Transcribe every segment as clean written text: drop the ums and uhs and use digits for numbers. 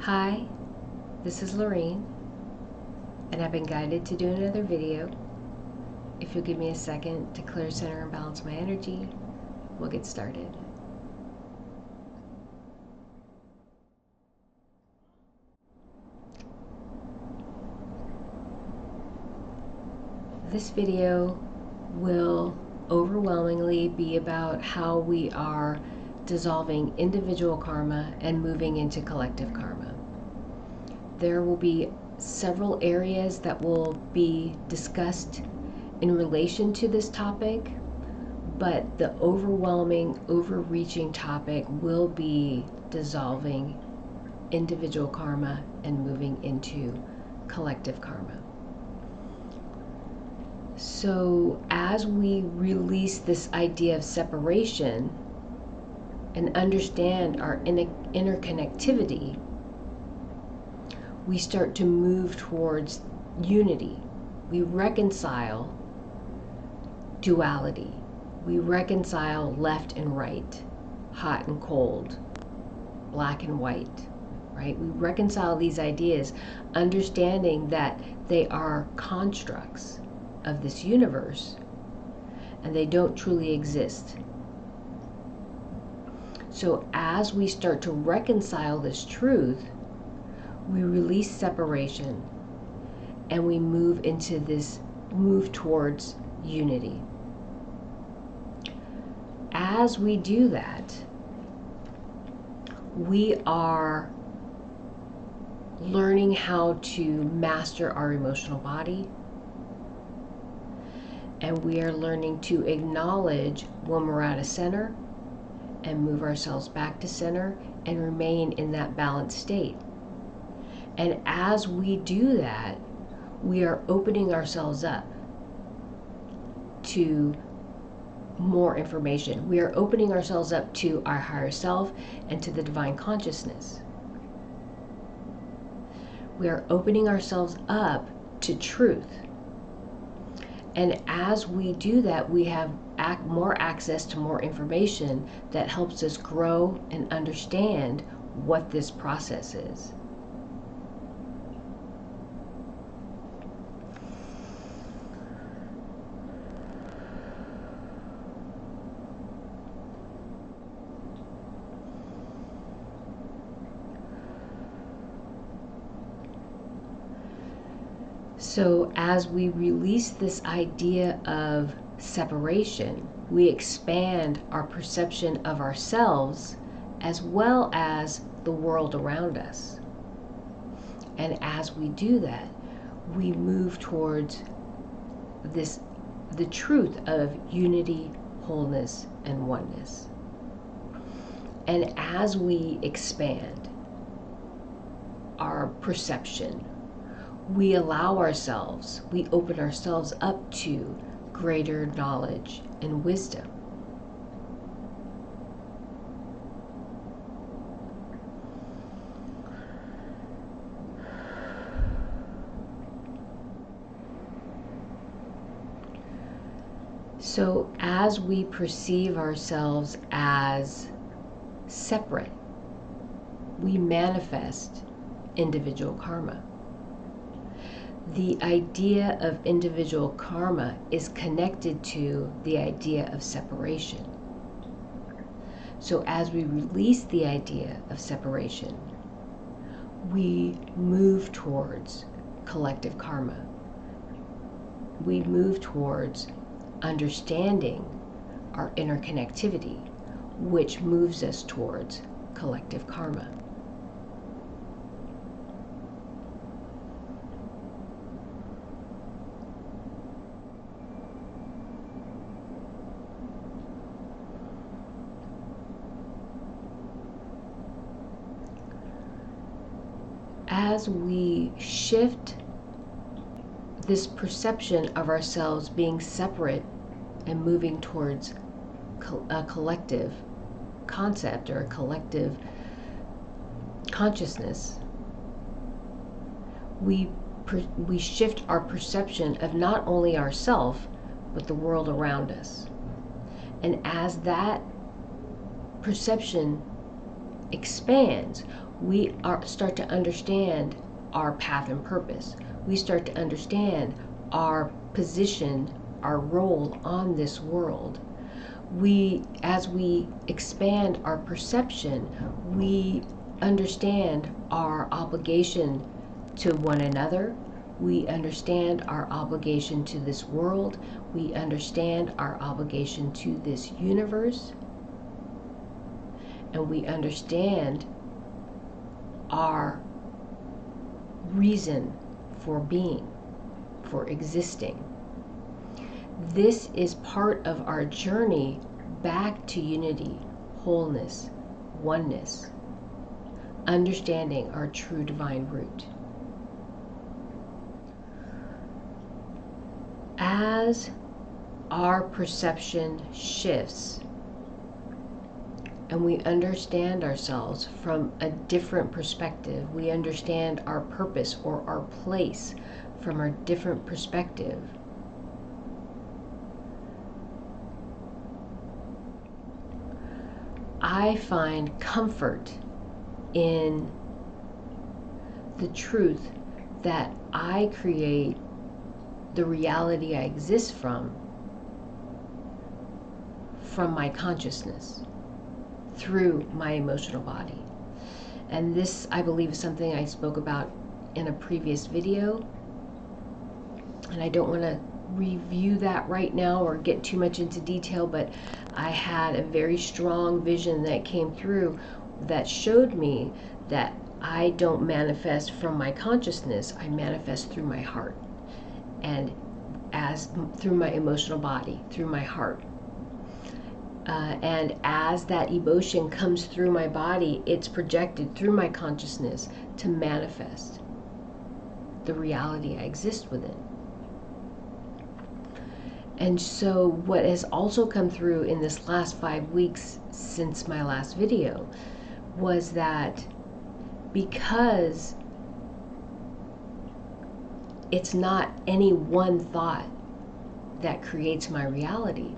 Hi, this is Lorraine, and I've been guided to do another video. If you'll give me a second to clear, center, and balance my energy, we'll get started. This video will overwhelmingly be about how we are dissolving individual karma and moving into collective karma. There will be several areas that will be discussed in relation to this topic, but the overwhelming, overreaching topic will be dissolving individual karma and moving into collective karma. So as we release this idea of separation and understand our interconnectivity, we start to move towards unity. We reconcile duality. We reconcile left and right, hot and cold, black and white, right? We reconcile these ideas, understanding that they are constructs of this universe and they don't truly exist. So as we start to reconcile this truth, we release separation and we move towards unity. As we do that, we are learning how to master our emotional body, and we are learning to acknowledge when we're out of center and move ourselves back to center and remain in that balanced state. And as we do that, we are opening ourselves up to more information. We are opening ourselves up to our higher self and to the divine consciousness. We are opening ourselves up to truth. And as we do that, we have more access to more information that helps us grow and understand what this process is. So as we release this idea of separation, we expand our perception of ourselves as well as the world around us. And as we do that, we move towards the truth of unity, wholeness, and oneness. And as we expand our perception, we open ourselves up to greater knowledge and wisdom. So as we perceive ourselves as separate, we manifest individual karma. The idea of individual karma is connected to the idea of separation. So as we release the idea of separation, we move towards collective karma. We move towards understanding our interconnectivity, which moves us towards collective karma. As we shift this perception of ourselves being separate and moving towards a collective concept or a collective consciousness, we shift our perception of not only ourselves but the world around us. And as that perception expands, we start to understand our path and purpose. We start to understand our position, our role on this world. As we expand our perception, we understand our obligation to one another. We understand our obligation to this world. We understand our obligation to this universe. And we understand our reason for being, for existing. This is part of our journey back to unity, wholeness, oneness, understanding our true divine root. As our perception shifts and we understand ourselves from a different perspective, we understand our purpose or our place from a different perspective, I find comfort in the truth that I create the reality I exist from my consciousness, through my emotional body. And this, I believe, is something I spoke about in a previous video. And I don't want to review that right now or get too much into detail, but I had a very strong vision that came through that showed me that I don't manifest from my consciousness, I manifest through my heart, and through my emotional body, through my heart. And as that emotion comes through my body, it's projected through my consciousness to manifest the reality I exist within. And so what has also come through in this last 5 weeks since my last video was that because it's not any one thought that creates my reality,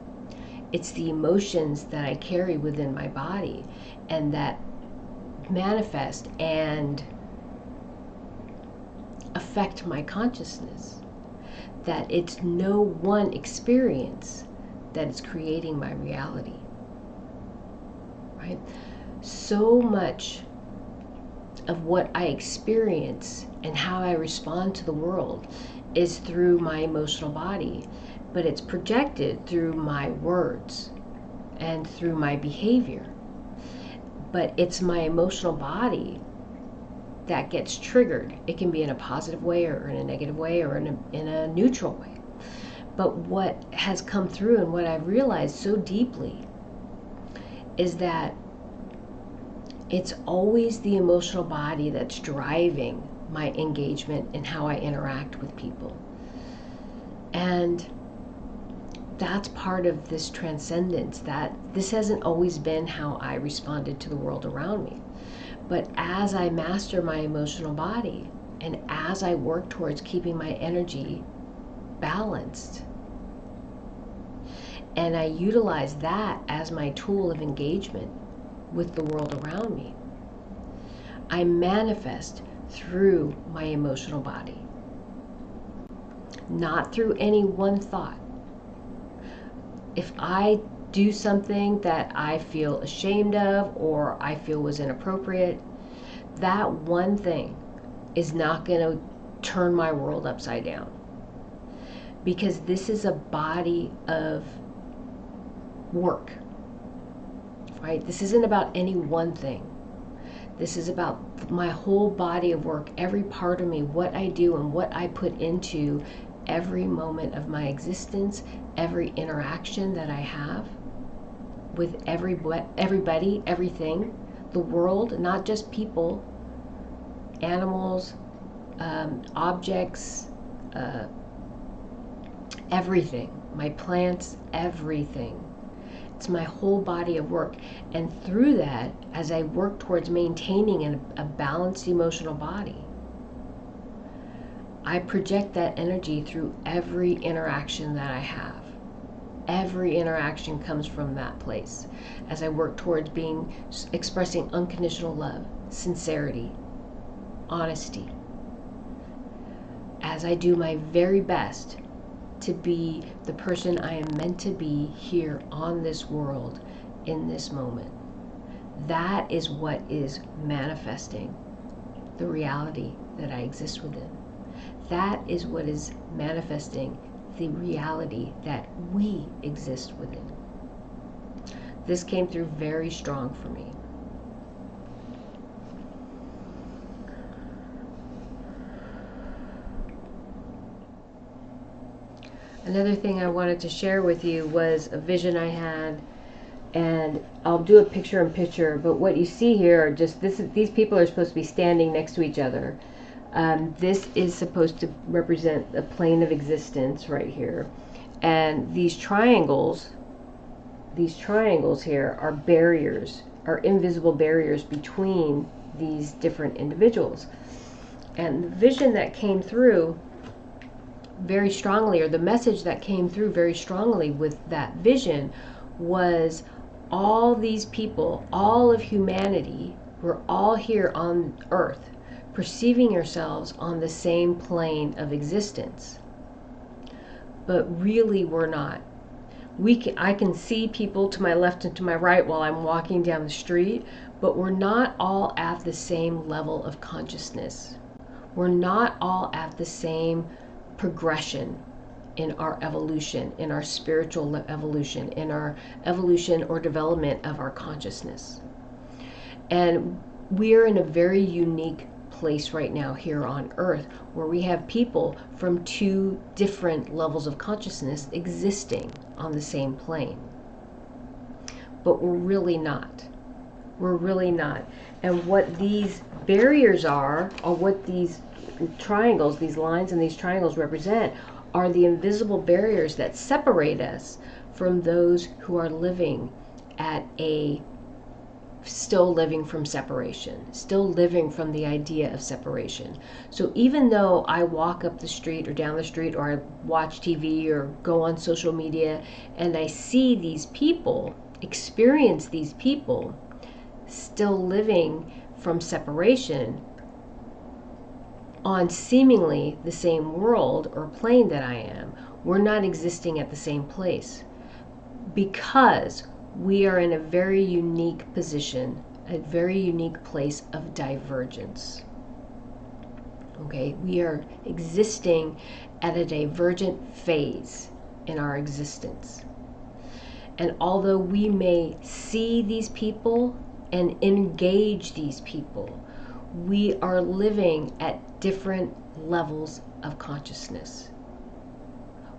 it's the emotions that I carry within my body and that manifest and affect my consciousness. That it's no one experience that is creating my reality, right? So much of what I experience and how I respond to the world is through my emotional body, but it's projected through my words and through my behavior. But it's my emotional body that gets triggered. It can be in a positive way or in a negative way or in a neutral way. But what has come through and what I've realized so deeply is that it's always the emotional body that's driving my engagement and how I interact with people. And that's part of this transcendence, that this hasn't always been how I responded to the world around me. But as I master my emotional body and as I work towards keeping my energy balanced, and I utilize that as my tool of engagement with the world around me, I manifest through my emotional body, not through any one thought. If I do something that I feel ashamed of or I feel was inappropriate, that one thing is not going to turn my world upside down. Because this is a body of work, right? This isn't about any one thing. This is about my whole body of work, every part of me, what I do and what I put into every moment of my existence, every interaction that I have with everybody, everything, the world, not just people, animals, objects, everything, my plants, everything. It's my whole body of work. And through that, as I work towards maintaining a balanced emotional body, I project that energy through every interaction that I have. Every interaction comes from that place as I work towards expressing unconditional love, sincerity, honesty, as I do my very best to be the person I am meant to be here on this world in this moment. That is what is manifesting the reality that I exist within. That is what is manifesting the reality that we exist within. This came through very strong for me. Another thing I wanted to share with you was a vision I had, and I'll do a picture-in-picture, but what you see here are just, these people are supposed to be standing next to each other. This is supposed to represent a plane of existence right here. And these triangles here are barriers, are invisible barriers between these different individuals. And the vision that came through very strongly, or the message that came through very strongly with that vision, was all these people, all of humanity, we're all here on earth perceiving ourselves on the same plane of existence, but really we're not. I can see people to my left and to my right while I'm walking down the street, but we're not all at the same level of consciousness. We're not all at the same progression in our evolution, in our spiritual evolution, in our evolution or development of our consciousness. And we're in a very unique place right now here on earth, where we have people from two different levels of consciousness existing on the same plane. But we're really not. We're really not. And what these barriers are, or what these triangles, these lines and these triangles represent, are the invisible barriers that separate us from those who are living still living from separation, still living from the idea of separation. So even though I walk up the street or down the street, or I watch TV or go on social media, and I see these people, experience these people still living from separation on seemingly the same world or plane that I am, we're not existing at the same place, because we are in a very unique position, a very unique place of divergence. Okay, we are existing at a divergent phase in our existence. And although we may see these people and engage these people, we are living at different levels of consciousness.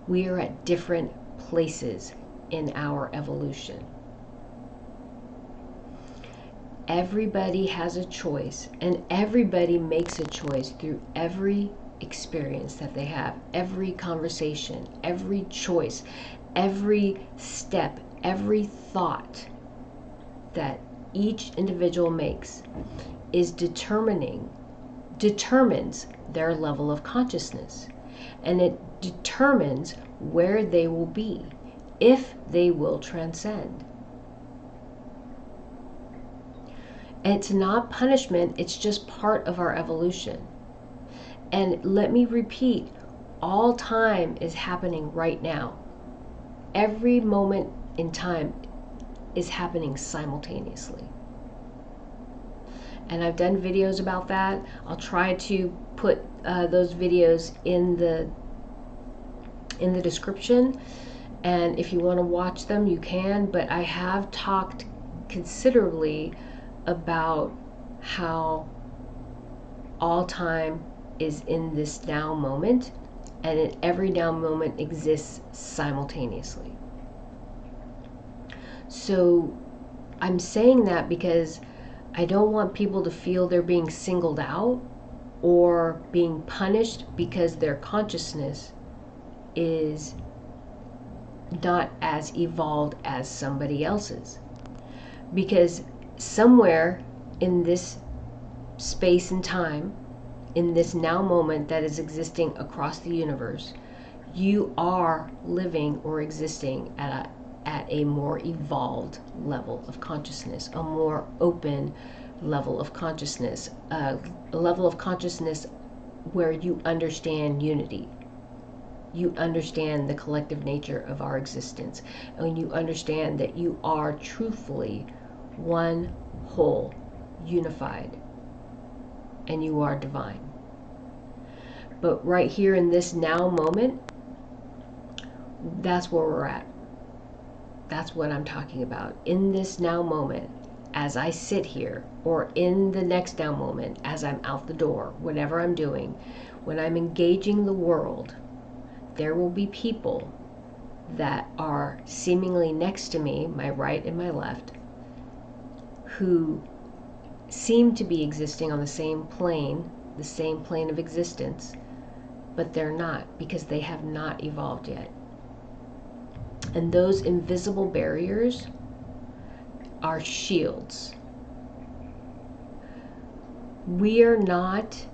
We are at different places in our evolution. Everybody has a choice, and everybody makes a choice through every experience that they have, every conversation, every choice, every step, every thought that each individual makes is determines their level of consciousness, and it determines where they will be, if they will transcend. And it's not punishment, it's just part of our evolution. And let me repeat, all time is happening right now. Every moment in time is happening simultaneously. And I've done videos about that. I'll try to put those videos in the description, and if you want to watch them, you can. But I have talked considerably about how all time is in this now moment, and every now moment exists simultaneously. So I'm saying that because I don't want people to feel they're being singled out or being punished because their consciousness is not as evolved as somebody else's. Because somewhere in this space and time, in this now moment that is existing across the universe, you are living or existing at a more evolved level of consciousness, a more open, level of consciousness, a level of consciousness where you understand unity. You understand the collective nature of our existence, and you understand that you are truthfully one whole, unified, and you are divine. But right here in this now moment, that's where we're at. That's what I'm talking about. In this now moment, as I sit here, or in the next now moment, as I'm out the door, whatever I'm doing, when I'm engaging the world, there will be people that are seemingly next to me, my right and my left, who seem to be existing on the same plane of existence, but they're not, because they have not evolved yet. And those invisible barriers are shields. We are not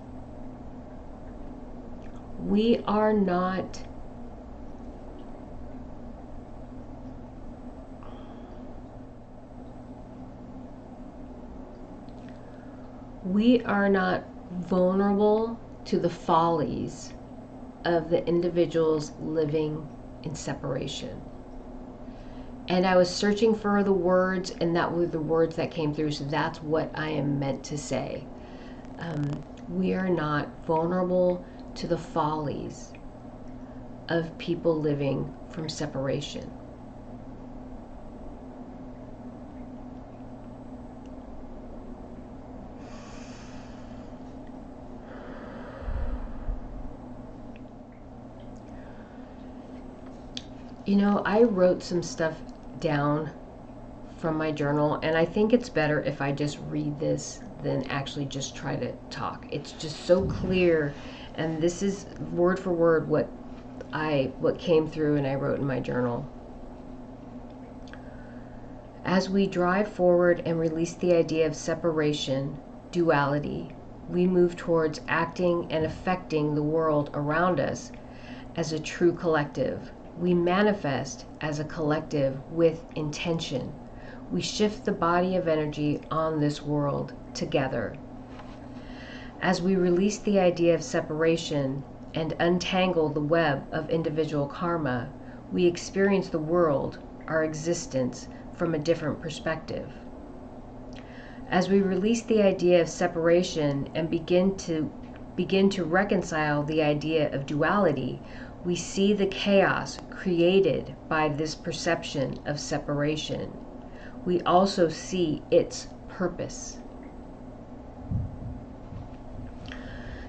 vulnerable to the follies of the individuals living in separation. And I was searching for the words, and that were the words that came through, so that's what I am meant to say. We are not vulnerable to the follies of people living from separation. You know, I wrote some stuff down from my journal, and I think it's better if I just read this than actually just try to talk. It's just so clear, and this is word for word what came through and I wrote in my journal. As we drive forward and release the idea of separation, duality, we move towards acting and affecting the world around us as a true collective. We manifest as a collective with intention. We shift the body of energy on this world together. As we release the idea of separation and untangle the web of individual karma, we experience the world, our existence, from a different perspective. As we release the idea of separation and begin to reconcile the idea of duality, we see the chaos created by this perception of separation. We also see its purpose.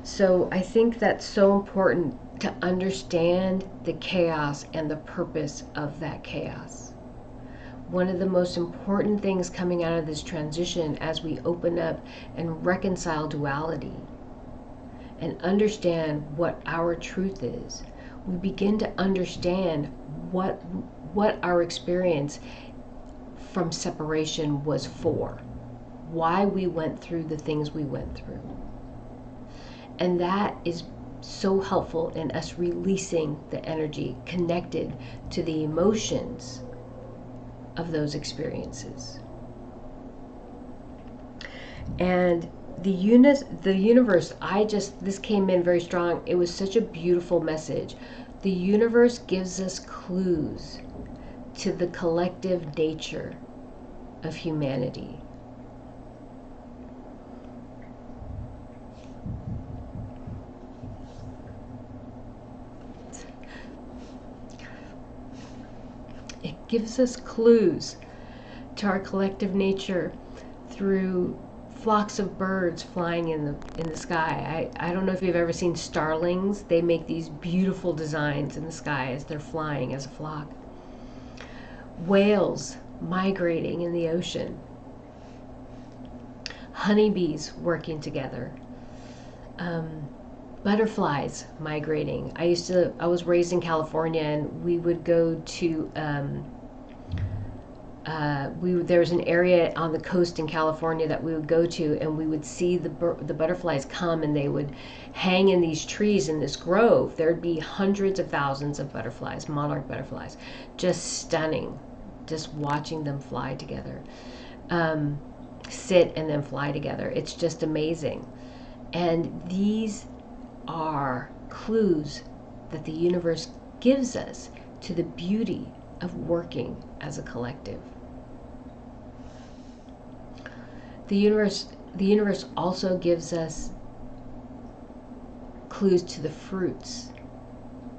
So I think that's so important to understand the chaos and the purpose of that chaos. One of the most important things coming out of this transition, as we open up and reconcile duality and understand what our truth is, we begin to understand what our experience from separation was for, why we went through the things we went through. And that is so helpful in us releasing the energy connected to the emotions of those experiences. And the universe, this came in very strong. It was such a beautiful message. The universe gives us clues to the collective nature of humanity. It gives us clues to our collective nature through flocks of birds flying in the sky. I don't know if you've ever seen starlings. They make these beautiful designs in the sky as they're flying as a flock. Whales migrating in the ocean. Honeybees working together. Butterflies migrating. I was raised in California, and we would go to there's an area on the coast in California that we would go to, and we would see the butterflies come, and they would hang in these trees in this grove. There'd be hundreds of thousands of butterflies, monarch butterflies, just stunning, just watching them fly together. sit and then fly together. It's just amazing. And these are clues that the universe gives us to the beauty of working as a collective. The universe also gives us clues to the fruits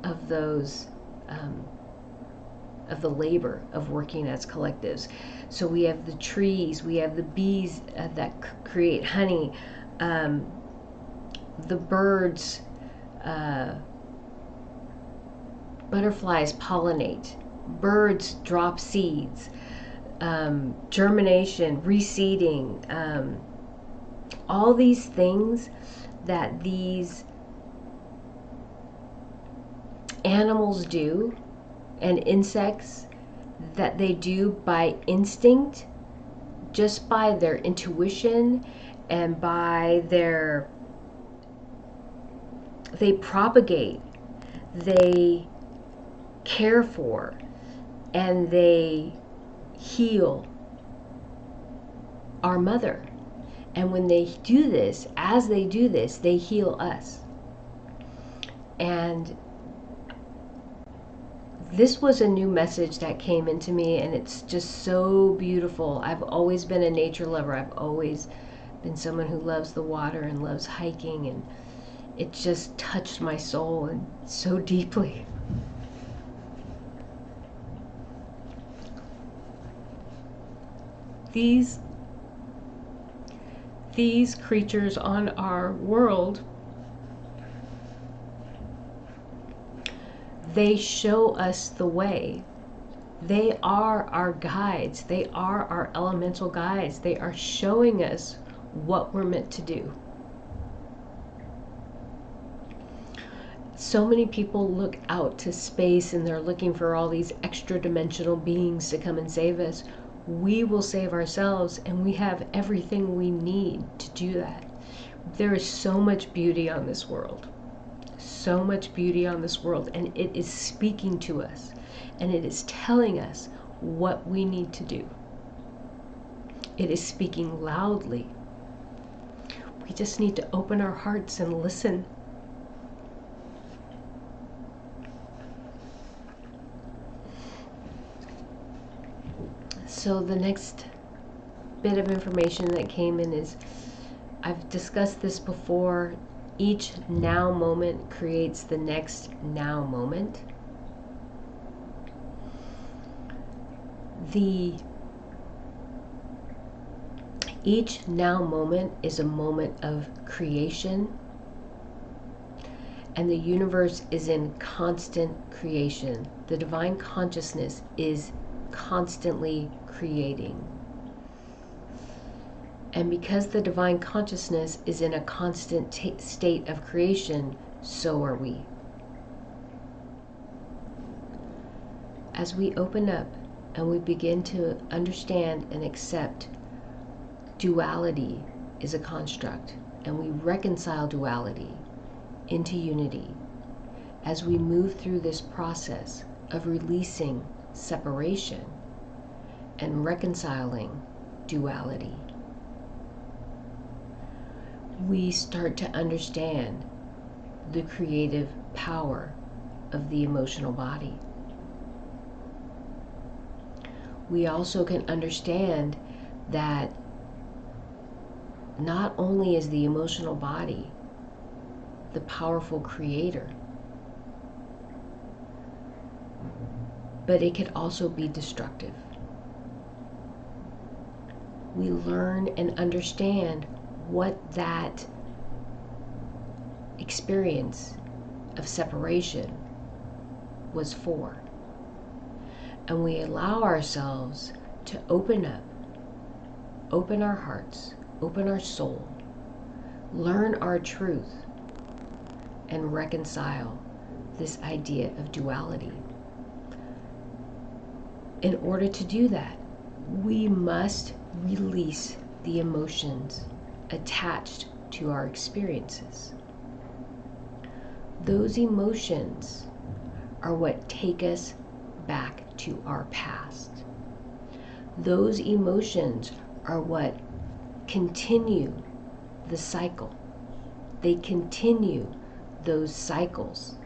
of those of the labor of working as collectives. So we have the trees, we have the bees that create honey, the birds, butterflies pollinate, birds drop seeds, germination, reseeding, all these things that these animals do, and insects that they do by instinct, just by their intuition and by they propagate, they care for, and they heal our mother. And when they do this, as they do this, they heal us. And this was a new message that came into me, and it's just so beautiful. I've always been a nature lover. I've always been someone who loves the water and loves hiking, and it just touched my soul and so deeply. These creatures on our world, they show us the way. They are our guides. They are our elemental guides. They are showing us what we're meant to do. So many people look out to space and they're looking for all these extra dimensional beings to come and save us. We will save ourselves, and we have everything we need to do that. There is so much beauty on this world. So much beauty on this world, and it is speaking to us, and it is telling us what we need to do. It is speaking loudly. We just need to open our hearts and listen. So the next bit of information that came in is, I've discussed this before, each now moment creates the next now moment. Each now moment is a moment of creation, and the universe is in constant creation. The divine consciousness is constantly creating. And because the divine consciousness is in a constant state of creation, so are we. As we open up and we begin to understand and accept duality is a construct, and we reconcile duality into unity, as we move through this process of releasing separation and reconciling duality, we start to understand the creative power of the emotional body. We also can understand that not only is the emotional body the powerful creator, but it can also be destructive. We learn and understand what that experience of separation was for. And we allow ourselves to open up, open our hearts, open our soul, learn our truth, and reconcile this idea of duality. In order to do that, we must release the emotions attached to our experiences. Those emotions are what take us back to our past. Those emotions are what continue the cycle. They continue those cycles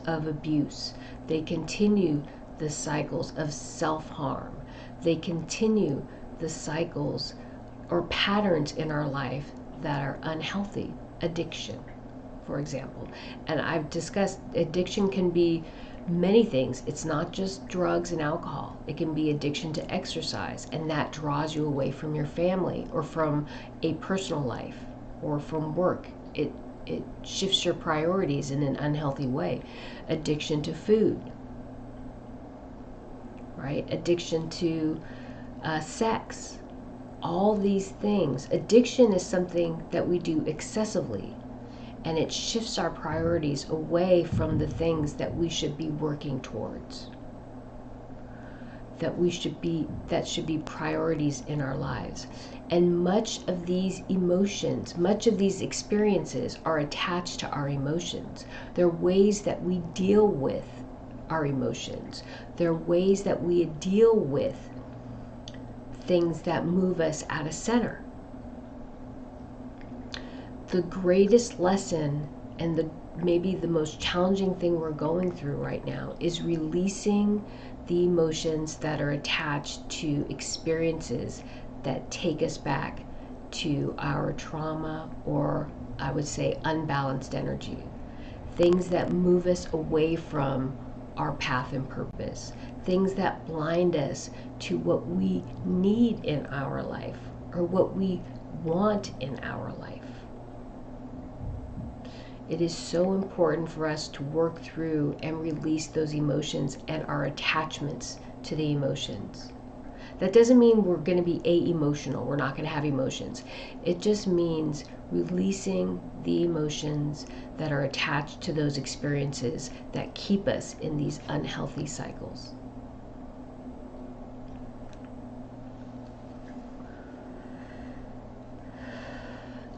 of abuse. They continue the cycles of self-harm. They continue the cycles or patterns in our life that are unhealthy. Addiction, for example. And I've discussed addiction can be many things. It's not just drugs and alcohol. It can be addiction to exercise, and that draws you away from your family or from a personal life or from work. It shifts your priorities in an unhealthy way. Addiction to food, right? Addiction to sex. All these things. Addiction is something that we do excessively, and it shifts our priorities away from the things that we should be working towards, that should be priorities in our lives. And much of these emotions, much of these experiences are attached to our emotions. They're ways that we deal with our emotions. They're ways that we deal with things that move us out of center. The greatest lesson and maybe the most challenging thing we're going through right now is releasing the emotions that are attached to experiences that take us back to our trauma, or I would say unbalanced energy. Things that move us away from our path and purpose. Things that blind us to what we need in our life or what we want in our life. It is so important for us to work through and release those emotions and our attachments to the emotions. That doesn't mean we're going to be a-emotional. We're not going to have emotions. It just means releasing the emotions that are attached to those experiences that keep us in these unhealthy cycles.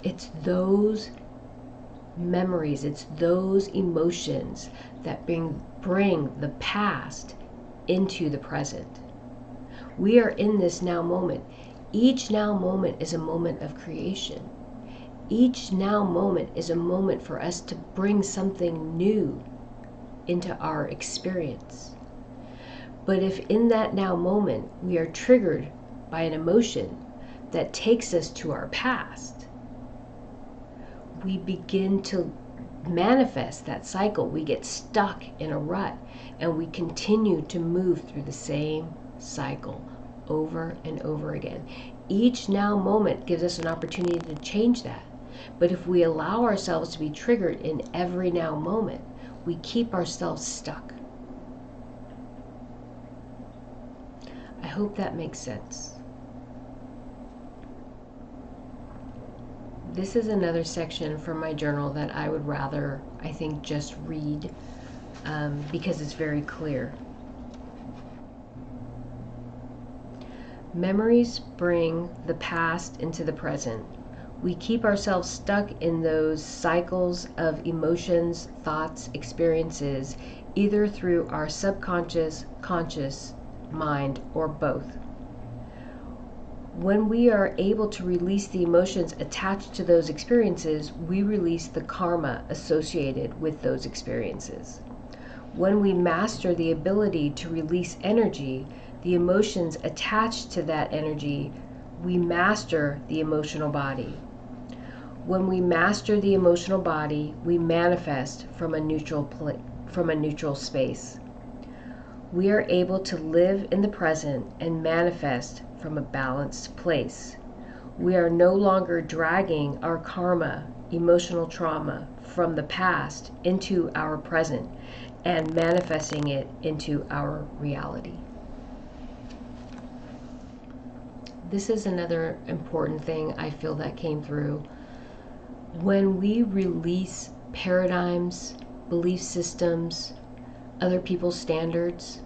It's those memories, it's those emotions that bring the past into the present. We are in this now moment. Each now moment is a moment of creation. Each now moment is a moment for us to bring something new into our experience. But if in that now moment we are triggered by an emotion that takes us to our past, we begin to manifest that cycle. We get stuck in a rut and we continue to move through the same cycle over and over again. Each now moment gives us an opportunity to change that. But if we allow ourselves to be triggered in every now moment, we keep ourselves stuck. I hope that makes sense. This is another section from my journal that I would rather, I think, just read because it's very clear. Memories bring the past into the present. We keep ourselves stuck in those cycles of emotions, thoughts, experiences, either through our subconscious, conscious mind, or both. When we are able to release the emotions attached to those experiences, we release the karma associated with those experiences. When we master the ability to release energy, the emotions attached to that energy, we master the emotional body. When we master the emotional body, we manifest from a neutral space. We are able to live in the present and manifest from a balanced place. We are no longer dragging our karma, emotional trauma from the past into our present and manifesting it into our reality. This is another important thing I feel that came through. When we release paradigms, belief systems, other people's standards,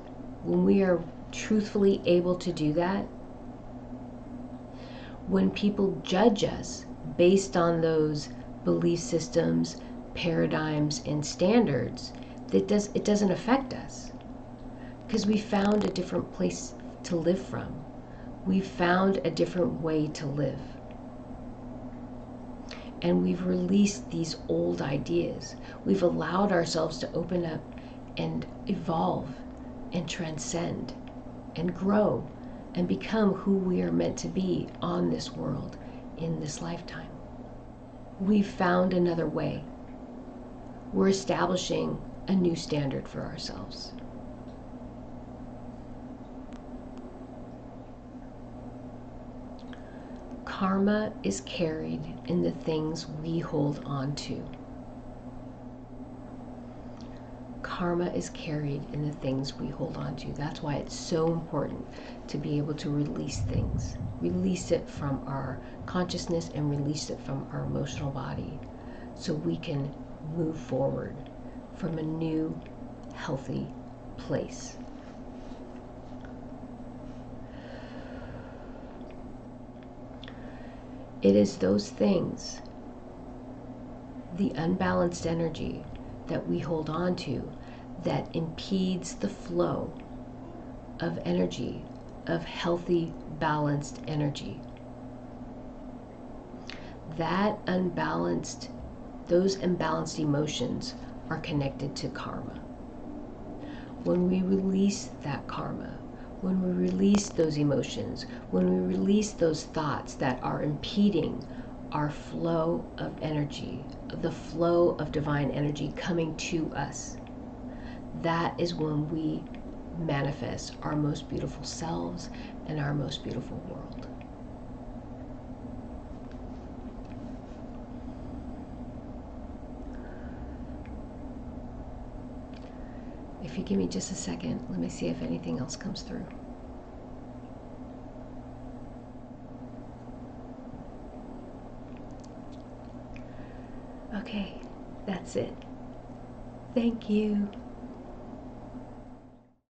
when we are truthfully able to do that, when people judge us based on those belief systems, paradigms, and standards, it doesn't affect us because we found a different place to live from. We've found a different way to live. And we've released these old ideas. We've allowed ourselves to open up and evolve and transcend and grow and become who we are meant to be on this world in this lifetime. We've found another way. We're establishing a new standard for ourselves. Karma is carried in the things we hold on to. Karma is carried in the things we hold on to. That's why it's so important to be able to release things. Release it from our consciousness and release it from our emotional body so we can move forward from a new, healthy place. It is those things, the unbalanced energy that we hold on to, that impedes the flow of energy, of healthy, balanced energy. Those imbalanced emotions are connected to karma. When we release that karma, when we release those emotions, when we release those thoughts that are impeding our flow of energy, the flow of divine energy coming to us, that is when we manifest our most beautiful selves and our most beautiful world. If you give me just a second, let me see if anything else comes through. Okay, that's it. Thank you.